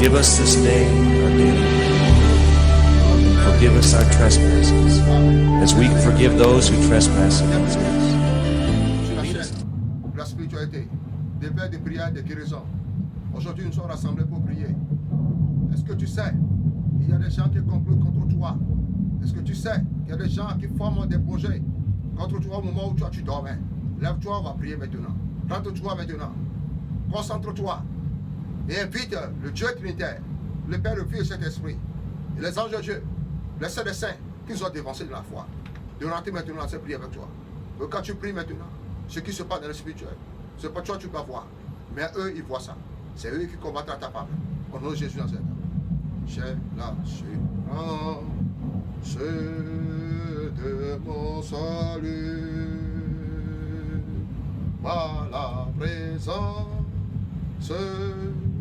Give us this day our daily bread. Forgive us our trespasses, as we forgive those who trespass against us. La spiritualité, des pères de prière, de guérison. Aujourd'hui, nous sommes rassemblés pour prier. Est-ce que tu sais, il y a des gens qui complotent contre toi? Est-ce que tu sais qu'il y a des gens qui forment des projets contre toi au moment où toi tu dormais? Lève-toi, on va prier maintenant. Rentre-toi maintenant. Concentre-toi. Et invite le Dieu Trinitaire, le Père, le Fils et le Saint-Esprit, et les anges de Dieu, les saints des saints, qui nous ont dévancés de la foi, de rentrer maintenant dans cette prière avec toi. Donc quand tu pries maintenant, ce qui se passe dans le spirituel, c'est pas toi tu peux voir, mais eux ils voient ça. C'est eux qui combattent à ta part. Au nom de Jésus dans cette j'ai l'assurance de mon salut, par la présence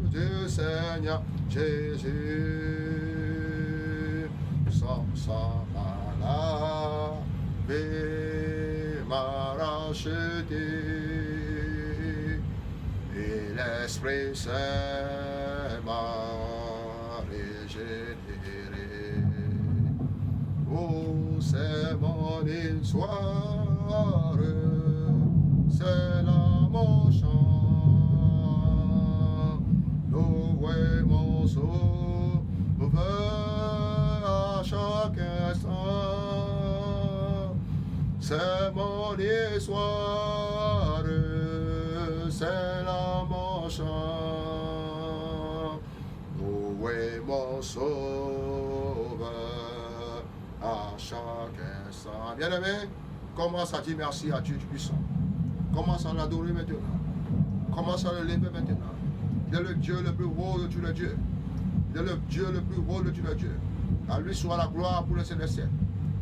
du Seigneur Jésus, sans sa maladie m'a racheté, et l'Esprit Saint m'a régénéré. Oh, c'est mon histoire, c'est là mon chant. Louez mon sauveur à chaque instant. C'est mon histoire, c'est là mon chant. Louez mon sauveur à chaque instant. Bien-aimé, commence à dire merci à Dieu du puissant. Commence à l'adorer maintenant. Commence à le lever maintenant. Il est le Dieu le plus haut de tous les dieux. Il est le Dieu le plus haut de tous les dieux. À lui soit la gloire pour les célestiels.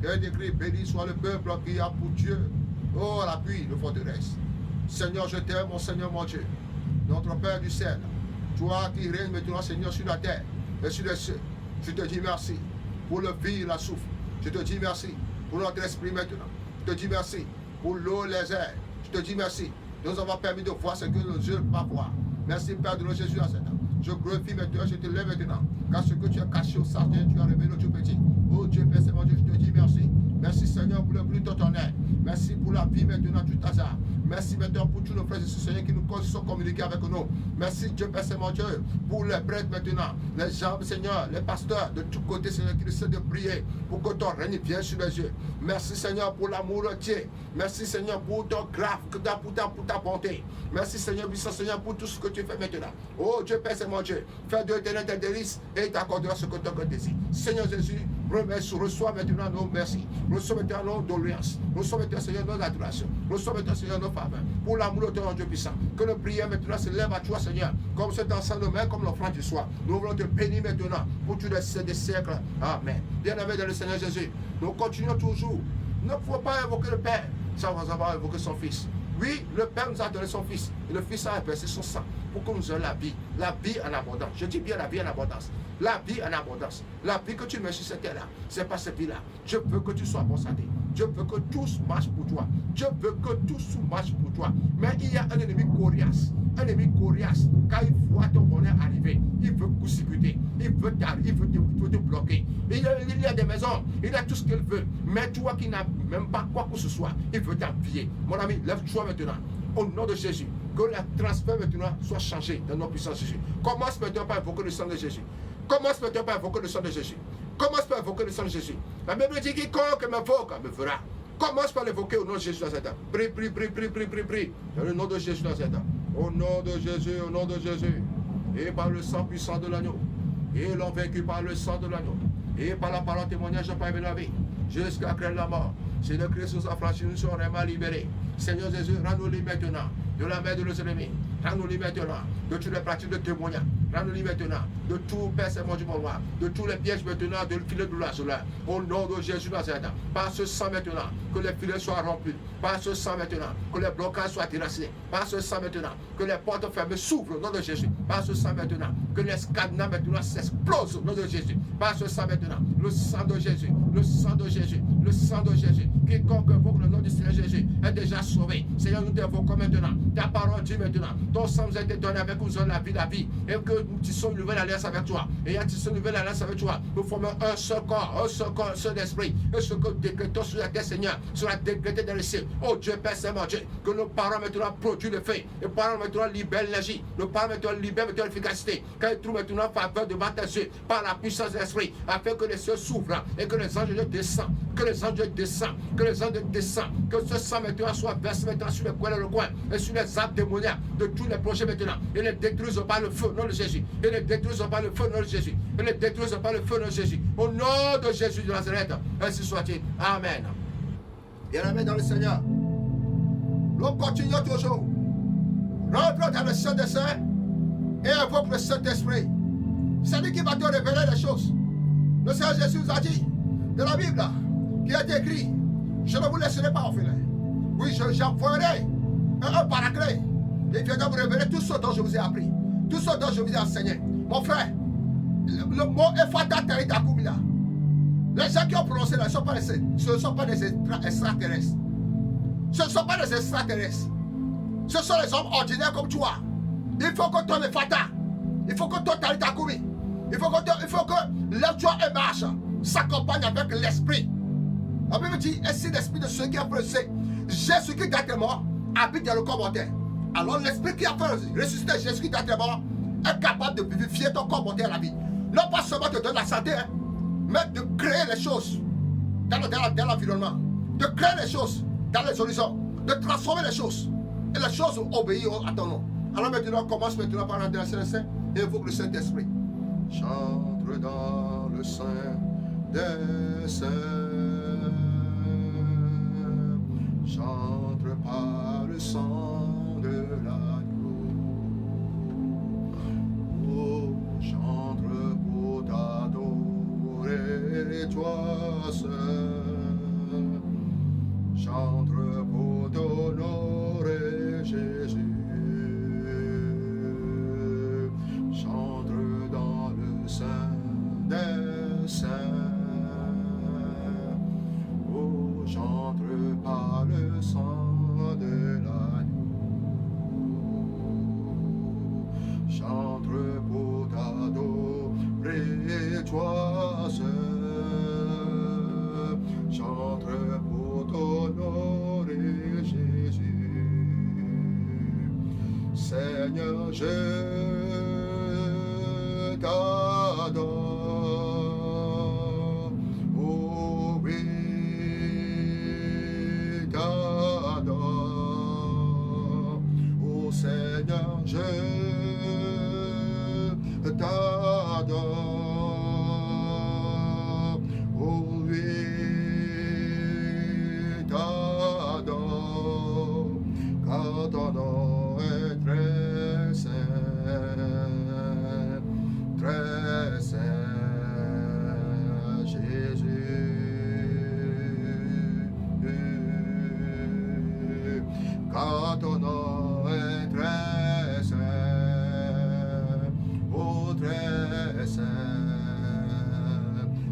Il est écrit, béni soit le peuple qui a pour Dieu, oh l'appui de forteresse. Seigneur, je t'aime, mon Seigneur, mon Dieu. Notre Père du ciel, toi qui règnes maintenant, Seigneur, sur la terre et sur les cieux. Je te dis merci pour le vie et la souffle. Je te dis merci pour notre esprit maintenant. Je te dis merci pour l'eau et les airs. Je te dis merci de nous avoir permis de voir ce que nos yeux ne peuvent pas voir. Merci Père de notre Jésus à cet temps. Je glorifie maintenant, je te lève maintenant. Car ce que tu as caché au sardier, tu as révélé au Dieu petit. Oh Dieu Père, c'est mon Dieu, je te dis merci. Merci Seigneur pour le bruit de ton air. Merci pour la vie maintenant, tout hasard. Merci maintenant pour tous nos frères et sœurs Seigneur qui nous sont communiqués avec nous. Merci Dieu Père, c'est mon Dieu, pour les prêtres maintenant, les gens Seigneur, les pasteurs de tous côtés Seigneur qui essaient de prier pour que ton règne vienne sur les yeux. Merci Seigneur pour l'amour entier. Merci Seigneur pour ton grâce, pour ta bonté. Merci Seigneur, puissant Seigneur pour tout ce que tu fais maintenant. Oh Dieu Père, c'est mon Dieu. Fais de l'éternel tes délices et il t'accordera ce que ton cœur désire. Seigneur Jésus, reçois maintenant nos merci. Reçois maintenant nos doléances. Reçois maintenant Seigneur nos adorations. Reçois maintenant Seigneur nos faveurs. Pour l'amour de ton Dieu puissant. Que nos prières maintenant se lèvent à toi Seigneur. Comme cet ensemble de main, comme l'offrande du soir. Nous voulons te bénir maintenant pour tous les siècles. Amen. Bien-aimé dans le Seigneur Jésus. Nous continuons toujours. Ne faut pas invoquer le Père sans avoir invoqué son Fils. Oui, le Père nous a donné son Fils. Et le Fils a versé son sang pour que nous ayons la vie en abondance. Je dis bien la vie en abondance. La vie en abondance. La vie que tu mets sur cette terre-là, c'est pas cette vie-là. Je veux que tu sois en bonne santé. Je veux que tout marche pour toi. Je veux que tout marche pour toi. Mais il y a un ennemi coriace. Un ennemi coriace. Quand il voit ton bonheur arriver, il veut court-circuiter. Il veut te bloquer. Il y a des maisons. Il a tout ce qu'il veut. Mais toi qui n'as même pas quoi que ce soit, il veut t'envier. Mon ami, lève-toi maintenant. Au nom de Jésus, que le transfert maintenant soit changé dans nos puissances Jésus. Commence maintenant par invoquer le sang de Jésus. Commence maintenant par invoquer le sang de Jésus. Commence par invoquer le sang de Jésus. La Bible dit quiconque m'invoque me verra. Commence par l'évoquer au nom de Jésus dans cet temps. Prie. Dans le nom de Jésus dans cet temps. Au nom de Jésus, au nom de Jésus. Et par le sang puissant de l'agneau. Et l'ont vaincu par le sang de l'agneau. Et par la parole témoignage de la vie. Jusqu'à créer la mort. Seigneur Christ nous a franchis, nous serons vraiment libérés. Seigneur Jésus, rends-nous libres maintenant de la main de nos ennemis. Rends-nous libres maintenant de toutes les pratiques de témoignage. Rends-nous libres maintenant de tout percement du roi, de tous les pièges maintenant, de le filet de l'oiseau. Au nom de Jésus Nazareth, par ce sang maintenant, que les filets soient rompus. Par ce sang maintenant, que les blocages soient déracinés. Par ce sang maintenant, que les portes fermées s'ouvrent au nom de Jésus. Par ce sang maintenant, que les cadenas maintenant s'explosent au nom de Jésus. Par ce sang maintenant, le sang de Jésus, le sang de Jésus, le sang de Jésus. Quiconque invoque le nom du Seigneur Jésus est déjà sauvé. Seigneur, nous t'invoquons maintenant Ta parole dit maintenant, ton sang nous a été donné avec nous la vie, et que nous tissons une nouvelle alliance avec toi. Et en tissant une nouvelle alliance avec toi, nous formons un seul corps, un seul esprit. Et ce que nous décrétons sur la terre, Seigneur, sera décrété dans le ciel. Oh Dieu, Père Saint-Mon Dieu, que nos paroles maintenant produisent le fait. Nos paroles maintenant libèrent l'énergie. Nos paroles maintenant libèrent l'efficacité. Qu'elles trouvent maintenant faveur devant tes yeux, par la puissance de l'esprit, afin que les cieux s'ouvrent et que les anges descendent. Que les anges descendent. Que les anges descendent. Que ce sang maintenant soit versé maintenant sur les coins et le coin. Et sur les arbres démoniaques de tous les projets maintenant. Et les détruisent par le feu, nom de Jésus. Et les détruisent par le feu, nom de Jésus. Et les détruisent par le feu, nom de Jésus. Au nom de Jésus de Nazareth. Ainsi soit-il. Amen. Bien-aimés dans le Seigneur. Nous continuons toujours. Rentre dans le Saint des Saints et invoque le Saint-Esprit. C'est lui qui va te révéler les choses. Le Seigneur Jésus nous a dit de la Bible qui est écrit, je ne vous laisserai pas orphelin. Oui, j'envoierai un paraclet. Il viendra vous révéler tout ce dont je vous ai appris, tout ce dont je vous ai enseigné. Mon frère, le mot Ephata Terita Kumila. Les gens qui ont prononcé là, ce ne sont pas des extraterrestres. Ce ne sont pas des extraterrestres. Ce sont les hommes ordinaires comme toi. Il faut que ton Ephata, il faut que ton Terita Kumi, il faut que l'effort et marche s'accompagne avec l'esprit. La Bible dit, et si l'esprit de ceux qui ont pressé Jésus qui est mort habite dans le corps mortel. Alors l'esprit qui a fait ressusciter Jésus qui est mort est capable de vivifier ton corps mortel à la vie. Non pas seulement te donner la santé, hein, mais de créer les choses dans l'environnement, de créer les choses dans les horizons, de transformer les choses. Et les choses obéissent à ton nom. Alors maintenant, on commence maintenant par rentrer dans le Saint et évoque le Saint-Esprit. J'entre dans le Saint des Saints. J'entre par le sang de l'agneau. Oh, j'entre pour t'adorer, toi seul. J'entre pour t'honorer, Jésus. J'entre dans le sein des saints. Oh, j'entre par le sang de l'agneau. J'entre pour t'adorer, toi seul. J'entre pour t'honorer, Jésus. Seigneur, je t'adore. Oh oui, t'adore. Oh Seigneur, je t'adore. Oh oui, t'adore. Car ton nom est très saint, très saint, Jésus. Car ton nom est très saint, oh très saint,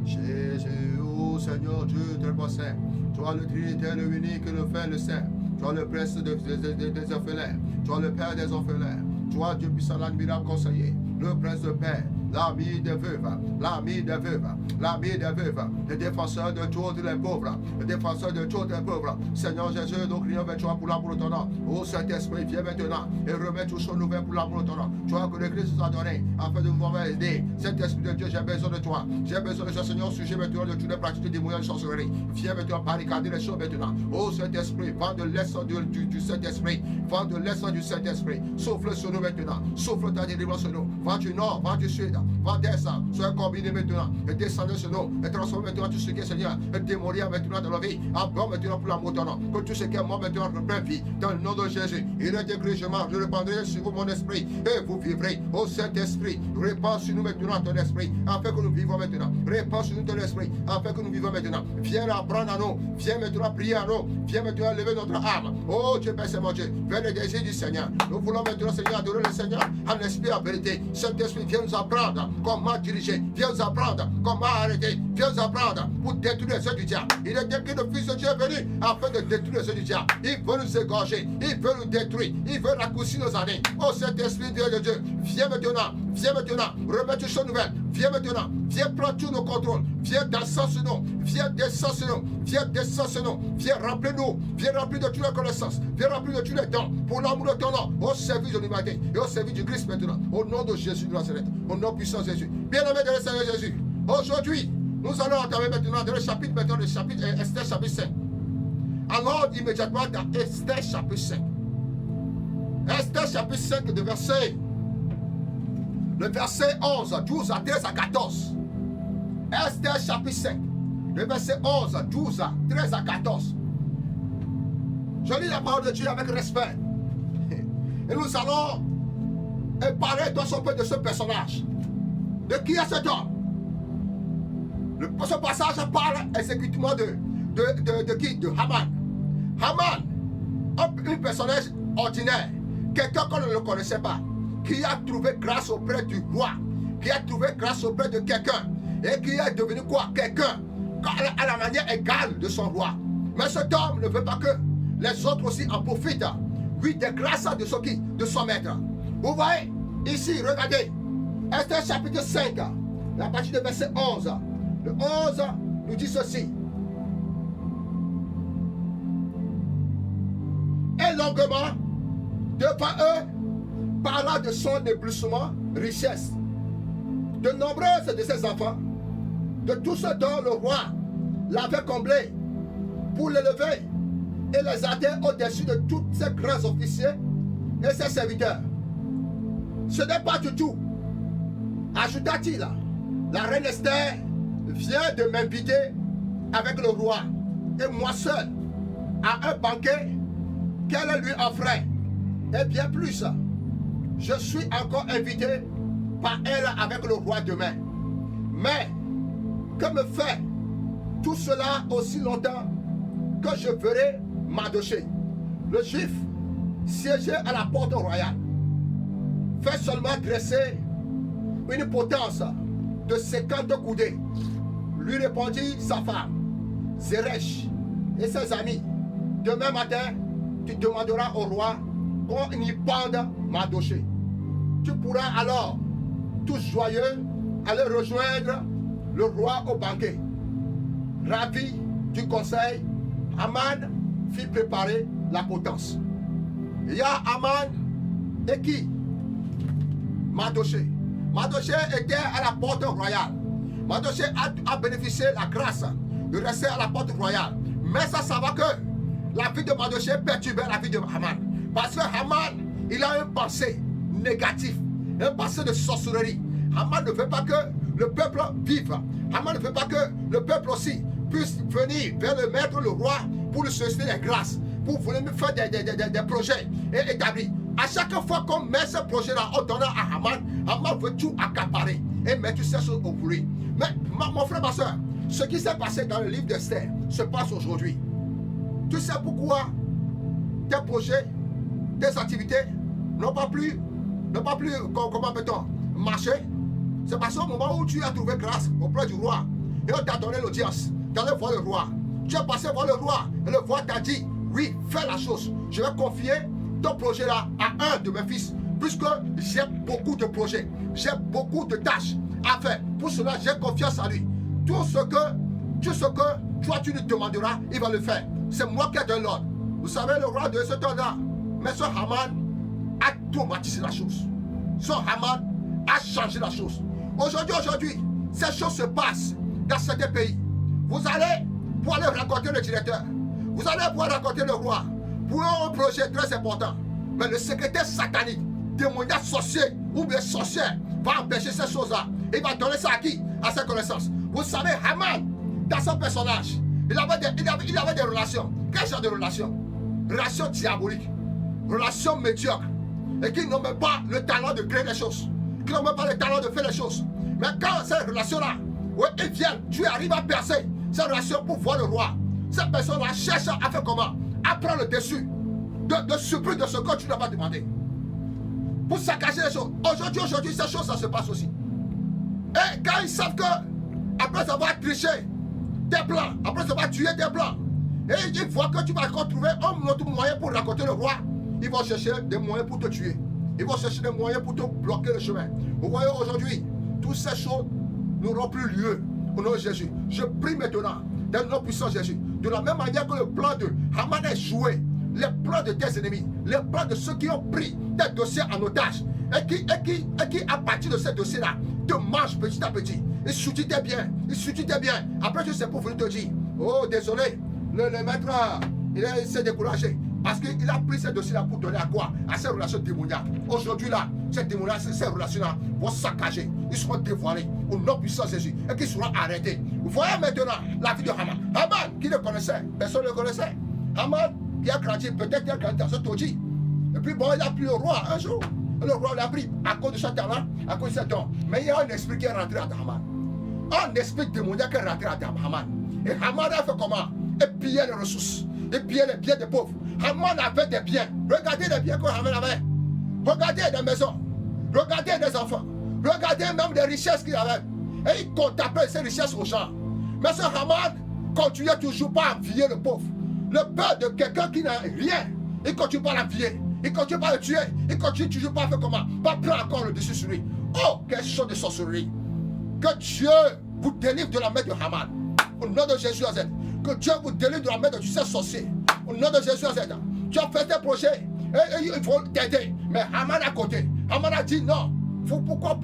Jésus, oh Seigneur Dieu très saint. Toi le Trinité, le unique, le Frère, le Saint. Toi le Prince des orphelins. Toi le Père des orphelins. Toi Dieu puissant, l'admirable conseiller. Le Prince de paix. L'ami des veuves, l'ami des veuves, l'ami des veuves, le défenseur de tous les pauvres, le défenseur de tous les pauvres. Seigneur Jésus, nous crions vers toi pour l'amour de ton nom. Ô Saint-Esprit, viens maintenant et remets tout sur nous pour l'amour de ton nom. Toi que le Christ nous a donné afin de nous avoir aidé. Saint-Esprit de Dieu, j'ai besoin de toi. J'ai besoin de toi, Seigneur, au sujet maintenant de toutes les pratiques démoniaques de sorcellerie. Viens maintenant barricader les choses maintenant. Ô Saint-Esprit, vends de l'essence du Saint-Esprit. Vends de l'essence du Saint-Esprit. Souffle sur nous maintenant. Souffle ta délivrance sur nous. Vends du nord, vends du sud. Va descendre, soyez combinés maintenant, et descendez sur nous, et transformez maintenant tout ce qui est Seigneur, et démolir maintenant dans la vie, encore maintenant pour l'amour de ton nom, que tout ce qui est mort maintenant reprenne vie, dans le nom de Jésus. Il est écrit, je répandrai sur vous mon esprit, et vous vivrez, ô Saint-Esprit, répands sur nous maintenant ton esprit, afin que nous vivons maintenant, répands sur nous ton esprit, afin que nous vivons maintenant, viens apprendre à nous, viens maintenant prier à nous, viens maintenant lever notre âme, oh Dieu Père Saint-Mon Dieu, vers le désir du Seigneur, nous voulons maintenant Seigneur adorer le Seigneur en esprit et en vérité, Saint-Esprit viens nous apprendre, apprendre comment diriger. Viens nous apprendre comment arrêter. Viens nous apprendre pour détruire les œuvres du diable. Il est écrit que le Fils de Dieu est venu afin de détruire les œuvres du diable. Il veut nous égorger. Il veut nous détruire. Il veut raccourcir nos années. Oh Saint-Esprit Dieu de Dieu, viens maintenant. Viens maintenant. Remets une chose nouvelle. Viens maintenant. Viens prendre tous nos contrôles. Viens descendre sur nous. Viens descendre sur nous. Viens descendre sur nous. Viens remplir nous. Viens remplir de toutes les connaissances. Viens remplir de tous les dons. Pour l'amour de ton nom. Au service de l'humanité. Et au service du Christ maintenant. Au nom de Jésus de Nazareth. Au nom puissant de Jésus. Bien-aimé de le Seigneur Jésus. Aujourd'hui, nous allons entamer maintenant dans le chapitre, Esther chapitre 5. Alors immédiatement dans Esther chapitre 5. Esther chapitre 5 de verset. Le verset 11, 12 à 13 à 14. Esther chapitre 5. Le verset 11, 12 à 13 à 14. Je lis la parole de Dieu avec respect. Et nous allons parler dans son peu de ce personnage. De qui est cet homme? Ce passage parle exécutivement de qui? De Haman. Haman, un personnage ordinaire, quelqu'un qu'on ne le connaissait pas, qui a trouvé grâce auprès du roi, qui a trouvé grâce auprès de quelqu'un, et qui est devenu quoi? Quelqu'un à la manière égale de son roi. Mais cet homme ne veut pas que les autres aussi en profitent. Oui, des grâces de son qui? De son maître. Vous voyez, ici, regardez, Esther chapitre 5, la partie de verset 11. Le 11 nous dit ceci. Et longuement, devant eux, parla de son éblouissement, richesse, de nombreuses de ses enfants, de tout ce dont le roi l'avait comblé, pour l'élever et les atteindre au-dessus de tous ses grands officiers et ses serviteurs. Ce n'est pas du tout, ajouta-t-il, la reine Esther vient de m'inviter avec le roi et moi seul à un banquet qu'elle lui offrait. Et bien plus, je suis encore invité par elle avec le roi demain. Mais que me fait tout cela aussi longtemps que je verrai Mardochée, le juif siégé à la porte royale, fait seulement dresser une potence de 50 coudées. Lui répondit sa femme, Zeresh et ses amis. Demain matin, tu demanderas au roi qu'on y pende Mardochée. Tu pourras alors, tout joyeux, aller rejoindre le roi au banquet. Ravi du conseil, Haman fit préparer la potence. Il y a Haman et qui? Mardochée. Mardochée était à la porte royale. Mardochée a bénéficié de la grâce de rester à la porte royale. Mais ça va que la vie de Mardochée perturbait la vie de Haman. Parce que Haman, il a un passé négatif, un passé de sorcellerie. Haman ne veut pas que le peuple vive. Haman ne veut pas que le peuple aussi puisse venir vers le maître, le roi, pour lui solliciter des grâces, pour venir faire des projets et établir. À chaque fois qu'on met ce projet-là en donnant à Haman, Haman veut tout accaparer et mettre ces choses au bruit. Mais mon frère, ma soeur, ce qui s'est passé dans le livre d'Esther se passe aujourd'hui. Tu sais pourquoi tes projets, tes activités n'ont pas plus, comment peut-on, marché? C'est parce qu'au moment où tu as trouvé grâce auprès du roi et on t'a donné l'audience, tu allais voir le roi. Tu es passé voir le roi et le roi t'a dit, oui, fais la chose. Je vais confier ton projet-là à un de mes fils, puisque j'ai beaucoup de projets, j'ai beaucoup de tâches à faire. Pour cela, j'ai confiance en lui. Tout ce que toi tu lui demanderas, il va le faire. C'est moi qui ai donné l'ordre. Vous savez, le roi de ce temps-là, mais son Haman a traumatisé la chose. Son Haman a changé la chose. Aujourd'hui, ces choses se passent dans certains pays. Vous allez pouvoir aller rencontrer le directeur. Vous allez pouvoir rencontrer le roi pour un projet très important. Mais le secrétaire satanique, démoniaque sorcier ou bien sorcière va empêcher ces choses-là. Il va donner ça à qui? À ses connaissances. Vous savez, Haman, dans son personnage, il avait des relations. Quel genre de relations? Relations diaboliques, relations médiocres, et qui n'ont même pas le talent de créer les choses, qui n'ont même pas le talent de faire les choses. Mais quand ces relations-là, ouais, ils viennent, tu arrives à percer ces relations pour voir le roi. Cette personne-là cherche à faire comment? À prendre le dessus de surprise de ce que tu n'as pas demandé. Pour saccager les choses. Aujourd'hui, ces choses, ça se passe aussi. Et quand ils savent que, après avoir triché tes plans, après avoir tué tes plans, et ils voient que tu vas encore trouver un autre moyen pour raconter le roi, ils vont chercher des moyens pour te tuer. Ils vont chercher des moyens pour te bloquer le chemin. Vous voyez aujourd'hui, toutes ces choses n'auront plus lieu au nom de Jésus. Je prie maintenant, dans le nom puissant de Jésus, de la même manière que le plan de Haman est joué, les plans de tes ennemis, les plans de ceux qui ont pris tes dossiers en otage, et qui à partir de ces dossiers-là, te mangent petit à petit. Ils soutient tes biens, ils soutient tes biens. Après, je sais pour venir te dire, oh désolé, le maître, il s'est découragé. Parce qu'il a pris ces dossiers-là pour donner à quoi? À ces relations démoniaques. Aujourd'hui, là, ces démoniaques, ces relations-là vont saccager. Ils seront dévoilés au nom puissant de Jésus et qu'ils seront arrêtés. Vous voyez maintenant la vie de Haman. Haman, qui le connaissait? Personne ne le connaissait. Haman, qui a grandi, peut-être qu'il a grandi dans ce taudis. Et puis, bon, il a pris le roi un jour. Et le roi l'a pris à cause de ce talent, à cause de cet homme. Mais il y a un esprit qui est rentré à Haman. Un esprit démoniaque qui est rentré à Haman. Et Haman a fait comment? Et pillé les ressources. Et pillé les biens des pauvres. Haman avait des biens. Regardez les biens que Haman avait. Regardez des maisons. Regardez des enfants. Regardez même les richesses qu'il avait. Et il comptait ces richesses aux gens. Mais ce Haman continuait toujours pas à envier le pauvre. Le père de quelqu'un qui n'a rien, il continue pas à l'envier. Il continue pas à le tuer. Il continue toujours pas à faire comment? Pas prendre encore le dessus sur lui. Oh, quelle chose de sorcellerie. Que Dieu vous délivre de la main de Haman. Au nom de Jésus Nazareth. Que Dieu vous délivre de la main de tous ces sorciers. Au nom de Jésus Nazareth. Tu as fait tes projets. Et il faut t'aider. Mais Haman à côté. Haman a dit non. Pourquoi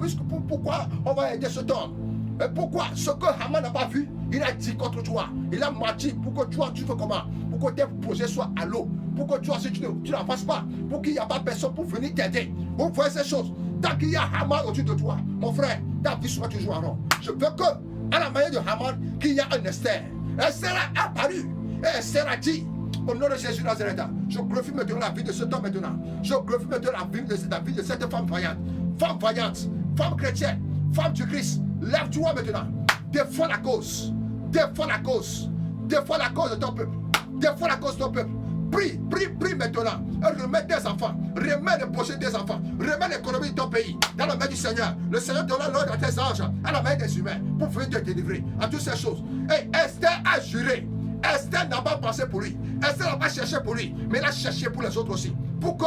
on va aider cet homme? Et pourquoi? Ce que Haman n'a pas vu, il a dit contre toi. Il a menti pour que toi, tu fais comment? Pour que tes projets soient à l'eau. Pour que toi, si tu n'en fasses pas, pour qu'il n'y a pas personne pour venir t'aider. Vous voyez ces choses. Tant qu'il y a Haman au-dessus de toi, mon frère, ta vie sera toujours en rond. Je veux que, à la manière de Haman, qu'il y a un Esther. Esther a apparu. Et Esther a dit, au nom de Jésus Nazareth, je glorifie maintenant la vie de cet homme maintenant. Je glorifie maintenant la vie de cette femme vaillante. Femme vaillante, femme chrétienne, femme du Christ. Lève-toi maintenant. Défends la cause. Défends la cause. Défends la cause de ton peuple. Défends la cause de ton peuple. Prie, prie, prie maintenant. Remets tes enfants. Remets les projets des enfants. Remets l'économie de ton pays dans la main du Seigneur. Le Seigneur donnera l'ordre à tes anges, à la main des humains, pour venir te délivrer à toutes ces choses. Et Esther a juré. Esther n'a pas pensé pour lui. Esther n'a pas cherché pour lui. Mais elle a cherché pour les autres aussi. Pour que,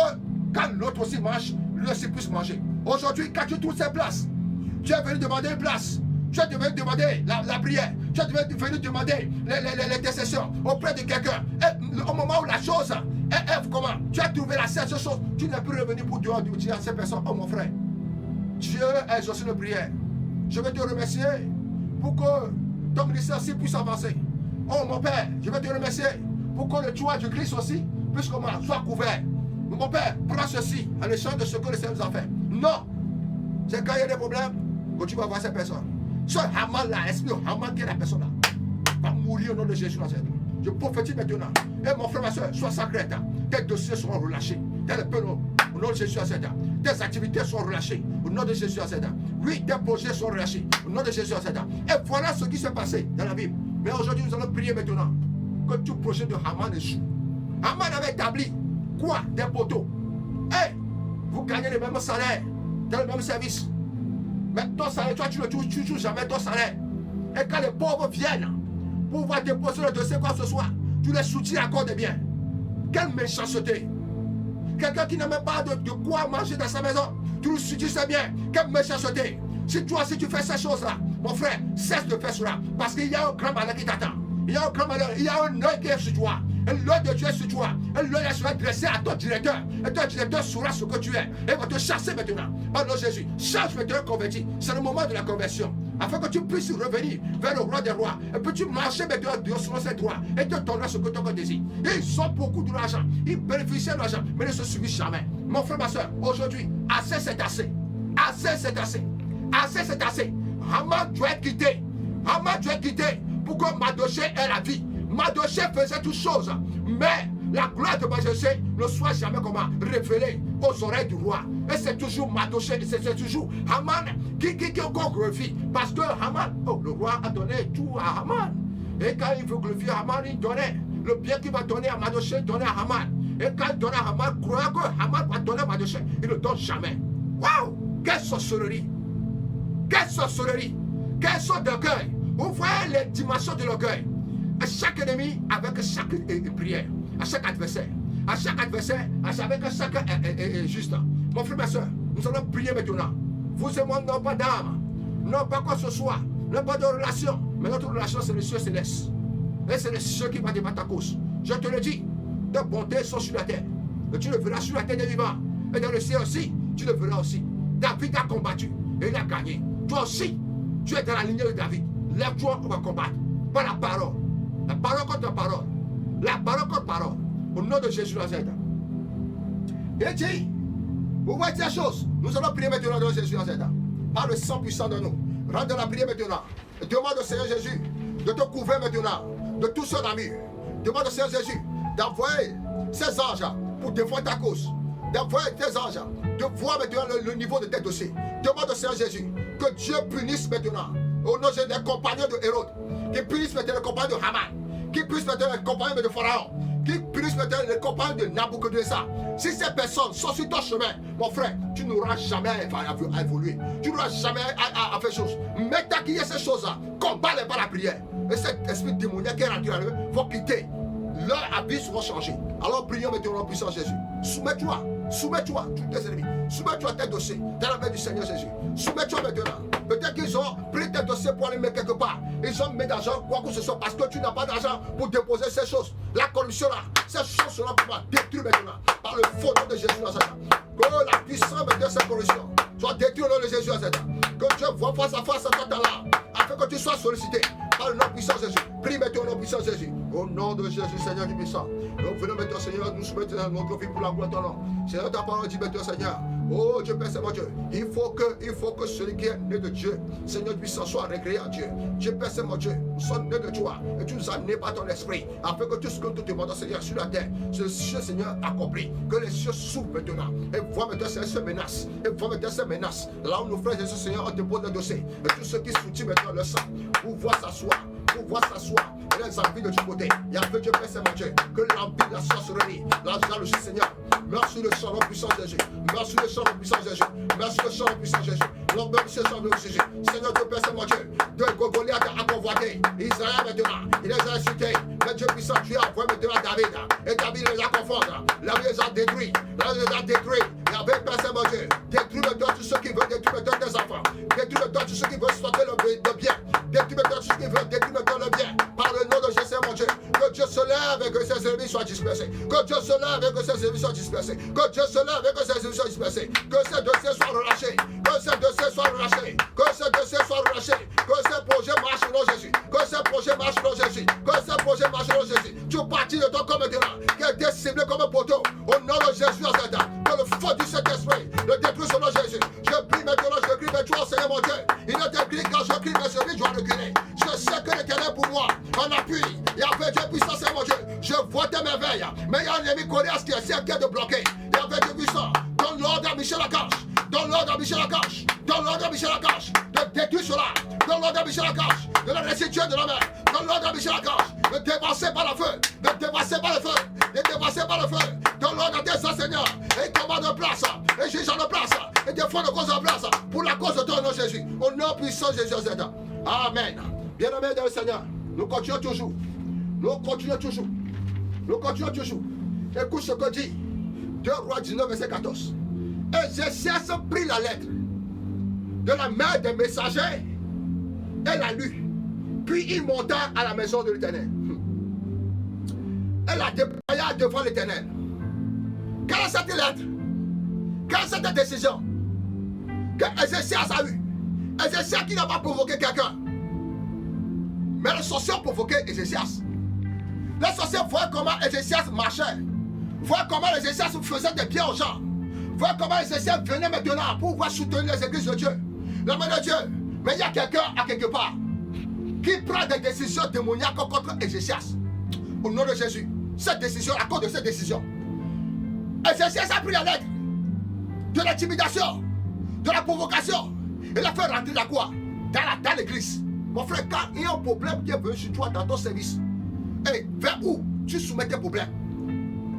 quand l'autre aussi mange, lui aussi puisse manger. Aujourd'hui, quand tu trouves ces places, tu es venu demander une place. Tu es venu demander la prière. Tu es venu demander les intercessions auprès de quelqu'un. Au moment où la chose est comment? Tu as trouvé la seule chose. Tu n'es plus revenu pour dire à ces personnes, oh mon frère, Dieu a exaucé nos prières. Je vais te remercier pour que ton ministère aussi puisse avancer. Oh mon Père, je vais te remercier pour que le toit du Christ aussi puisse soit couvert. Mon Père, prends ceci à l'échange de ce que le Seigneur nous a fait. Non. C'est quand il y a des problèmes que tu vas voir ces personnes. Ce Haman-là, l'esprit de Haman qui est la personne-là, va mourir au nom de Jésus Nazareth. Je prophétise maintenant. Et mon frère, ma soeur, sois sacré. Tes dossiers seront relâchés. Au nom de Jésus Nazareth. Tes activités seront relâchées. Au nom de Jésus Nazareth. Oui, tes projets seront relâchés. Au nom de Jésus Nazareth. Et voilà ce qui s'est passé dans la Bible. Mais aujourd'hui, nous allons prier maintenant que tout projet de Haman échoue. Haman avait établi quoi? Des poteaux. Et vous gagnez le même salaire dans le même service. Mais ton salaire, toi, tu ne touches jamais ton salaire. Et quand les pauvres viennent pour pouvoir déposer le dossier quoi que ce soit, tu les soutiens encore des biens. Quelle méchanceté. Quelqu'un qui n'a même pas de quoi manger dans sa maison, tu lui soutiens ses biens. Quelle méchanceté. Si tu fais ces choses-là, mon frère, cesse de faire cela. Parce qu'il y a un grand malheur qui t'attend. Il y a un grand malheur, il y a un œil qui est sur toi. Et l'œil de Dieu est sur toi. Et l'œil sera dressé à ton directeur. Et ton directeur saura ce que tu es. Et va te chasser maintenant. Par nom de Jésus. Change maintenant converti. C'est le moment de la conversion. Afin que tu puisses revenir vers le roi des rois. Et puis tu marches maintenant sur ces droits. Et te donneras ce que ton cœur désire. Ils ont beaucoup de l'argent. Ils bénéficient de l'argent. Mais ne se subissent jamais. Mon frère, ma soeur, aujourd'hui, assez c'est assez. Assez c'est assez. Assez c'est assez. Haman doit être quitté. Haman doit être quitté. Pour que Mardochée ait la vie. Mardochée faisait toutes choses, mais la gloire de Mardochée ne soit jamais comment révélée aux oreilles du roi. Et c'est toujours Mardochée, c'est toujours Haman qui glorifie. Parce que Haman, le roi a donné tout à Haman. Et quand il veut glorifier Haman, il donnait le bien qu'il va donner à Mardochée, il donnait à Haman. Et quand il donnait à Haman, croyant que Haman va donner à Mardochée, il ne donne jamais. Waouh! Quelle sorcellerie! quelle sorcellerie, quelle sorte d'orgueil. Vous voyez les dimensions de l'orgueil. À chaque ennemi avec chaque prière, à chaque adversaire, avec chaque juste. Mon frère, ma soeur, nous allons prier maintenant. Vous et moi n'avons pas d'âme, non pas quoi que ce soit, non pas de relation, mais notre relation c'est le ciel céleste. Et c'est le ciel qui va débattre ta cause. Je te le dis, de bonté sont sur la terre. Et tu le verras sur la terre des vivants. Et dans le ciel aussi, tu le verras aussi. David a combattu et il a gagné. Toi aussi, tu es dans la lignée de David. Lève-toi, on va combattre. Par la parole. La parole contre parole. La parole contre parole. Au nom de Jésus Nazareth. Il dit, vous voyez ces choses. Nous allons prier maintenant dans Jésus Nazareth. Par le sang puissant de nous. Rentre dans la prière maintenant. Demande au Seigneur Jésus de te couvrir maintenant de tout son ami. Demande au Seigneur Jésus d'envoyer ses anges pour défendre ta cause. D'envoyer tes anges, de voir maintenant le niveau de tes dossiers. Demande au Seigneur Jésus que Dieu punisse maintenant au nom des compagnons de Hérode, qui punisse maintenant les compagnons de Haman, qui punisse maintenant les compagnons de Pharaon, qui punisse maintenant les compagnons de Nabucodonosor. Si ces personnes sont sur ton chemin, mon frère, tu n'auras jamais à évoluer. Tu n'auras jamais à faire chose. Mais t'as qu'il y a ces choses-là, combat-les par la prière. Et cet esprit démoniaque qui est rentré dans eux, faut quitter. Leurs habits seront changés. Alors prions maintenant en puissance Jésus. Soumets-toi, soumets-toi, tous tes ennemis. Soumets-toi tes dossiers dans la main du Seigneur Jésus. Soumets-toi maintenant. Peut-être qu'ils ont pris tes dossiers pour aller mettre quelque part. Ils ont mis d'argent, quoi que ce soit, parce que tu n'as pas d'argent pour déposer ces choses. La corruption là, ces choses seront pour moi détruites maintenant. Par le faux nom de Jésus Nazareth. Que la puissance de cette corruption soit détruite au nom de Jésus Nazareth. Que Dieu voit face à face à toi là, afin que tu sois sollicité. Par le nom puissant Jésus. Prie maintenant au nom puissant Jésus. Au nom de Jésus, Seigneur du puissant. Nous venons maintenant, Seigneur, nous soumettons notre vie pour la gloire de ton nom. Seigneur, ta parole dit maintenant, Seigneur. Oh Dieu Père, c'est mon Dieu. Il faut que celui qui est né de Dieu, Seigneur puissant, soit récréé en Dieu. Dieu Père, c'est mon Dieu. Nous sommes nés de toi. Et tu nous as nés par ton esprit. Afin que tout ce que nous te demandons, Seigneur, sur la terre, ce Seigneur accompli. Que les cieux s'ouvrent maintenant. Et voient maintenant ces menaces. Et voient maintenant ces menaces. Là où nos frères et sœurs, Seigneur, ont déposé le dossier. Et tous ceux qui soutiennent maintenant le sang, pour voir s'asseoir. Pour voir s'asseoir. Et les envies de du côté. Et afin Dieu Père, c'est mon Dieu. Que l'envie, la sorcellerie, la jalousie, Seigneur. Merci le sang, le puissant Jésus. Merci le sang, le puissant Jésus. Merci le sang, le puissant Jésus. L'homme de sang, le Jésus. Seigneur Dieu Père, c'est mon Dieu. De Goliath a convoité Israël maintenant. Il les a insultés. Mais Dieu puissant, tu as envoyé maintenant David. Et David les a confondus. La vie les a détruits. La vie les a détruits. Et avec Père, c'est mon Dieu. Détruis maintenant tous ceux qui veulent détruire maintenant tes enfants. Détruis maintenant tous ceux qui veulent sauter le bien. Détruis maintenant tous ceux qui veulent détruire maintenant le bien. Par le nom de Jésus, mon Dieu. Que Dieu se lève et que ses ennemis soient dispersés. Que Dieu se lève et que ses ennemis soient dispersés. Que Dieu se lève et que ses ennemis soient dispersés. Que ces dossiers soient relâchés. Que ces dossiers soient relâchés. Que ces dossiers soient relâchés. Que ces projets marchent au nom de Jésus. Que ces projets marchent au nom de Jésus. Que ces projets marchent au nom de Jésus. Tu partis de ton corps maintenant, qui a été ciblé comme un poteau. Au nom de Jésus, que le feu du Saint-Esprit le détruise au nom de Jésus. Je prie maintenant, je crie, mais toi, Seigneur mon Dieu. Il est écrit quand je crie, mais celui doit reculer. Je sais que l'Éternel pour moi en appui. Et avec Dieu puissant, c'est mon Dieu. Je vois tes merveilles. Mais il y a un ennemi coriace qui essaie de bloquer. Et avec Dieu puissant, donne l'ordre à Michel Lacache. Donne l'ordre à Michel Lacache. Donne l'ordre à Michel Lacache. De détruire cela. Donne l'ordre à Michel Lacache. De la restituer de la mer. Donne l'ordre à Michel Lacache. De dépasser par le feu. De dépasser par le feu. De dépasser par le feu. Donne l'ordre à tes enseignants. Et commande en place. Et juge en place. Et défends nos causes en place. Pour la cause de ton nom Jésus. Au nom puissant de Jésus. Amen. Bien-aimés dans le Seigneur. Nous continuons toujours. Nous continuons toujours. Nous continuons toujours. Écoute ce que dit 2 Rois 19, verset 14. Ézéchias prit la lettre de la main des messagers et la lut. Puis il monta à la maison de l'Éternel. Elle la déploya devant l'Éternel. Quelle est cette lettre? Quelle est cette décision que Ézéchias a eue? Ézéchias qui n'a pas provoqué quelqu'un. Mais les sorciers ont provoqué Ézéchias. Les sorciers voient comment Ézéchias marchait. Voient comment Ézéchias faisait des biens aux gens. Voient comment Ézéchias venait maintenant pour pouvoir soutenir les églises de Dieu. La main de Dieu. Mais il y a quelqu'un à quelque part qui prend des décisions démoniaques contre Ézéchias. Au nom de Jésus. Cette décision, à cause de cette décision, Ézéchias a pris la lettre de l'intimidation, de la provocation. Il a fait rentrer la quoi? Dans l'église. Mon frère, quand il y a un problème qui est venu sur toi dans ton service, et vers où tu soumets tes problèmes?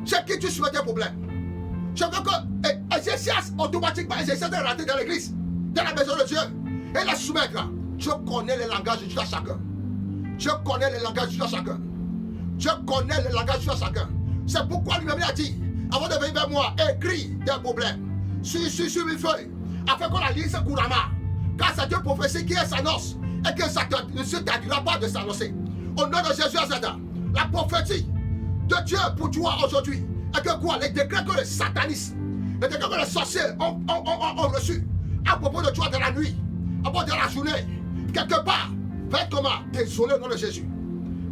Chez qui tu soumets tes problèmes? Je veux que Ézéchias, automatiquement, Ézéchias est rentré dans l'église, dans la maison de Dieu. et les soumettre. Je connais les langages de tout à chacun. Je connais les langages de tout à chacun. Je connais les langages de tout à chacun. C'est pourquoi lui-même a dit, avant de venir vers moi, écris des problèmes sur une feuille, afin qu'on la lise couramment. Car c'est Dieu prophétie qui s'annonce et que ça ne se tardera pas de s'annoncer. Au nom de Jésus, la prophétie de Dieu pour toi aujourd'hui est que quoi? Les décrets que les satanistes, les décrets que les sorciers ont reçus à propos de toi dans la nuit, à propos de la journée, quelque part, va être comment? Désolé au nom de Jésus.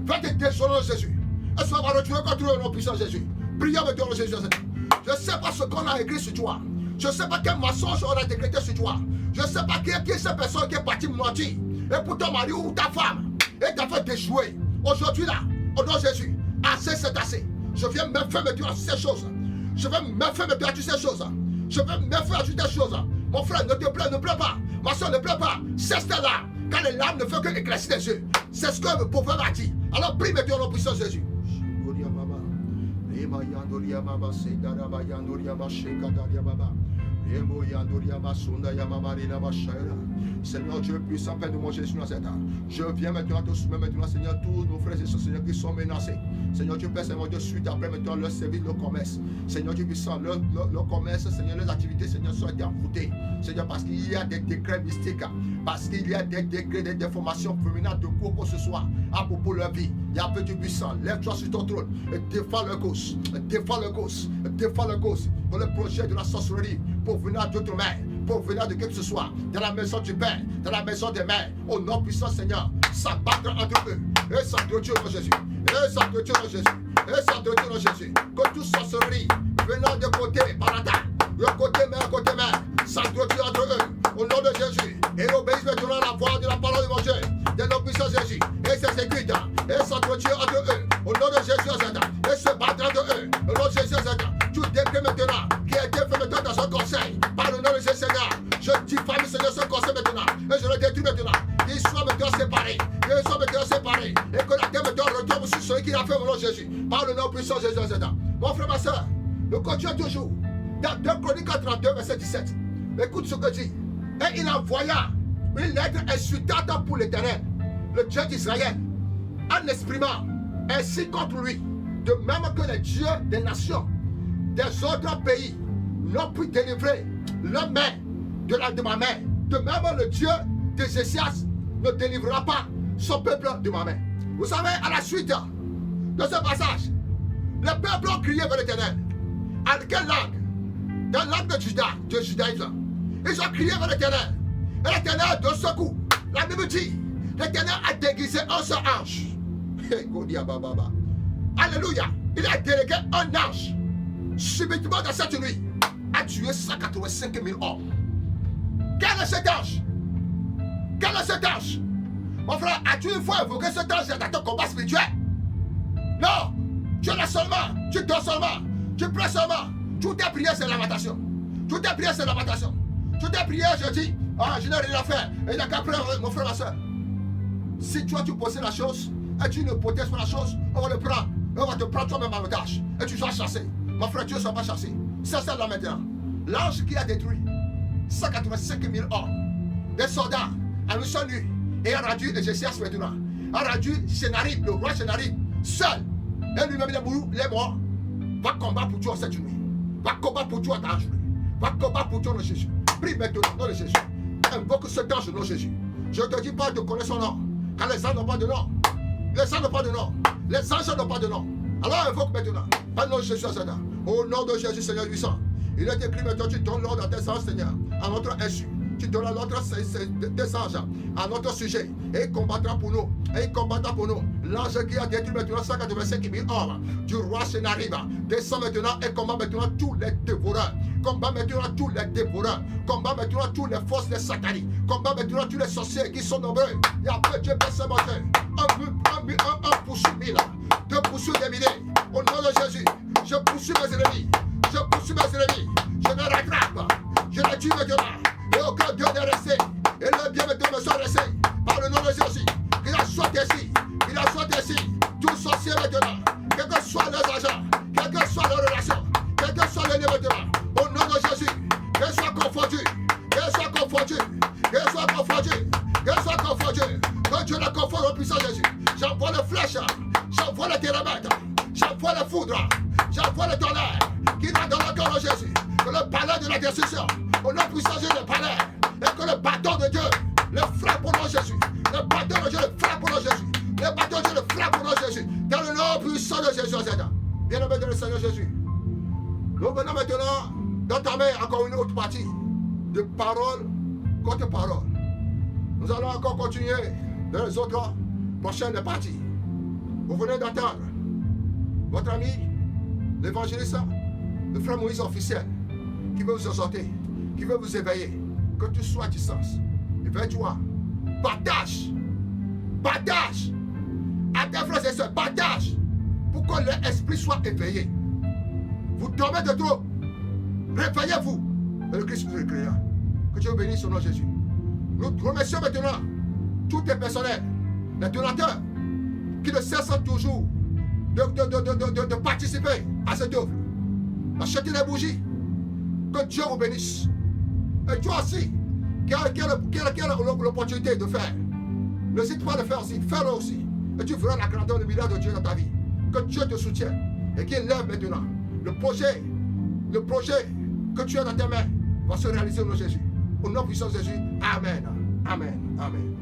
Va te désoler au nom de Jésus. Et ça va retourner contre le nom puissant de Jésus. Prions avec toi au nom de Jésus. Je ne sais pas ce qu'on a écrit sur toi. Je ne sais pas quel mensonge on a décrété sur toi. Je ne sais pas qui est cette personne qui est partie mentir. Et pour ton mari ou ta femme, et t'a fait déjouer. Aujourd'hui là, au nom de Jésus, assez c'est assez. Je viens me faire me dire ces choses. Je vais me faire me dire ces choses. Je vais me faire ajouter ces choses. Mon frère, ne te plaît, ne pleure pas. Ma soeur, ne pleure pas. Cesse tes larmes. Car les larmes ne font que éclaircir les yeux. C'est ce que le prophète a dit. Alors prie maintenant au nom puissant de Jésus. Seigneur Dieu puissant, Père de mon Jésus Nazareth, je viens maintenant te soumettre maintenant, Seigneur, tous nos frères et sœurs, Seigneur, qui sont menacés. Seigneur Dieu Père, Seigneur Dieu, suite après maintenant leur service, leur commerce. Seigneur Dieu puissant, leur commerce, Seigneur, leurs activités, Seigneur, sont envoûtées. Seigneur, parce qu'il y a des décrets mystiques, parce qu'il y a des décrets, des déformations féminines de quoi que ce soit à propos de leur vie. Il y a un peu du puissant, lève-toi sur ton trône et défends le gosse, défends le gosse, défends le gosse dans le projet de la sorcellerie pour venir d'autres mains. Pour venir de qui que ce soit, dans la maison du Père, dans la maison des mères, au nom puissant Seigneur, s'abattre entre eux, et s'entretuer dans Jésus, et s'entretuer dans Jésus, et s'entretuer dans Jésus, que toute sorcellerie venant de côté, par la table, de côté mère, s'entretuer entre eux, au nom de Jésus, et obéissent maintenant la voix de la parole de mon Dieu, de nom puissant Jésus, et s'exécute, et s'entretuer entre eux, au nom de Jésus, et se battre entre eux, au nom de Jésus, tout décret maintenant, qui a été fait maintenant dans son conseil, par le nom de Jésus, Seigneur, je diffame, Seigneur, ce conseil maintenant, et je le détruis maintenant, qu'il soit maintenant séparé, qu'il soit maintenant séparé, et que la terre maintenant retombe sur celui qui l'a fait au nom de Jésus, par le nom puissant de Jésus, mon frère, ma soeur, nous continuons toujours, dans 2 Chroniques 32, verset 17, écoute ce que dit, et il envoya une lettre insultante pour l'Éternel, le Dieu d'Israël, en exprimant ainsi contre lui, de même que les dieux des nations, des autres pays n'ont pu délivrer leur main de ma main. De même, le Dieu d'Ézéchias ne délivrera pas son peuple de ma main. Vous savez, à la suite de ce passage, le peuple a crié vers l'Éternel. En quelle langue? Dans la langue de Juda, de judaïsme. Ils ont crié vers l'Éternel. Et l'Éternel, de ce coup, la Bible dit, l'Éternel a déguisé un seul ange. Alléluia. Il a délégué un ange. Subitement dans cette nuit, a tué 185 000 hommes. Quel est cet ange? Quel est cet ange? Mon frère, as-tu une fois invoqué cet ange dans ton combat spirituel? Non. Tu l'as seulement, tu dors seulement, tu pleures seulement. Toutes tes prières, c'est lamentation. Toutes tes prières, c'est lamentation. Toutes tes prières, je dis, je n'ai rien à faire. Et il n'y a qu'à pleurer, mon frère, ma soeur. Si toi, tu possèdes la chose, et tu ne protèges pas la chose, on va le prendre. On va te prendre toi-même en otage. Et tu seras chassé. Mon frère, tu ne seras pas chassé. C'est ça là maintenant. L'ange qui a détruit 185 000 hommes, des soldats, en une seule nuit, et a rendu Ézéchias maintenant, a rendu Sénarib, le roi Sénarib, seul. Et lui-même, il est mort. Va combattre pour toi cette nuit. Va combattre pour toi dans la journée. Va combattre pour toi, nom de Jésus. Prie maintenant, nom de Jésus. Invoque cet ange, nom de Jésus. Je ne te dis pas de connaître son nom, car les anges n'ont pas de nom. Les anges n'ont pas de nom. Les anges n'ont pas de nom. Alors invoque maintenant. Pas le nom de Jésus, au nom de Jésus, Seigneur puissant. Il est écrit maintenant, tu donnes l'ordre à tes anges, Seigneur, à notre insu. Tu donnes l'ordre à tes anges, à notre sujet. Et il combattra pour nous. Et il combattra pour nous. L'ange qui a détruit maintenant 185 000 hommes du roi Sénarib descend maintenant et combat maintenant tous les dévoreurs. Combat maintenant tous les dévoreurs. Combat maintenant tous les forces des sataniques. Combat maintenant tous les sorciers qui sont nombreux. Il y a peu de Dieu pour ce matin. Un poursuit 1000. 2 poursuit des milliers. Au nom de Jésus, je poursuis mes ennemis. Je poursuis mes ennemis. Je me rattrape. Je les tue maintenant. Et aucun Dieu n'est resté. Et le bien maintenant me soit resté. Par le nom de Jésus. Qu'il en soit ici. Qu'il en soit ici. Tous sorciers maintenant. Quel que soit leurs agents. Quelle que soit leur relation. Quel que soit l'ennemi maintenant. Au nom de Jésus. Qu'elle soit confondue. Qu'elle soit confondue. Qu'elle soit confondue. la destruction. Au nom puissant de Jésus, le palais. Et que le bâton de Dieu le frappe au nom de Jésus. Le bâton de Dieu le frappe au nom de Jésus. Le bâton de Dieu le frappe au nom de Jésus. Dans le nom puissant de Jésus, Seigneur. Bien-aimé dans le Seigneur Jésus. Nous venons maintenant d'entamer encore une autre partie de parole contre parole. Nous allons encore continuer dans les autres prochaines parties. Vous venez d'entendre votre ami, l'évangéliste, le frère Moïse officiel, qui veut vous exhorter, qui veut vous éveiller, que tu sois à distance. Éveille-toi. Partage à tes frères et sœurs, partage pour que leur esprit soit éveillé. Vous dormez de trop. Réveillez-vous. Et le Christ vous écrira. Que Dieu vous bénisse au nom de Jésus. Nous remercions maintenant tous les personnels, les donateurs, qui ne cessent toujours de participer à cette œuvre. Achetez les bougies. Que Dieu vous bénisse. Et toi aussi, qui a l'opportunité de faire, n'hésite pas à le faire aussi. Fais-le aussi. Et tu verras la grandeur de milagre de Dieu dans ta vie. Que Dieu te soutienne. Et qu'il lève maintenant. Le projet que tu as dans tes mains va se réaliser au nom de Jésus. Au nom puissant de Jésus. Amen. Amen. Amen.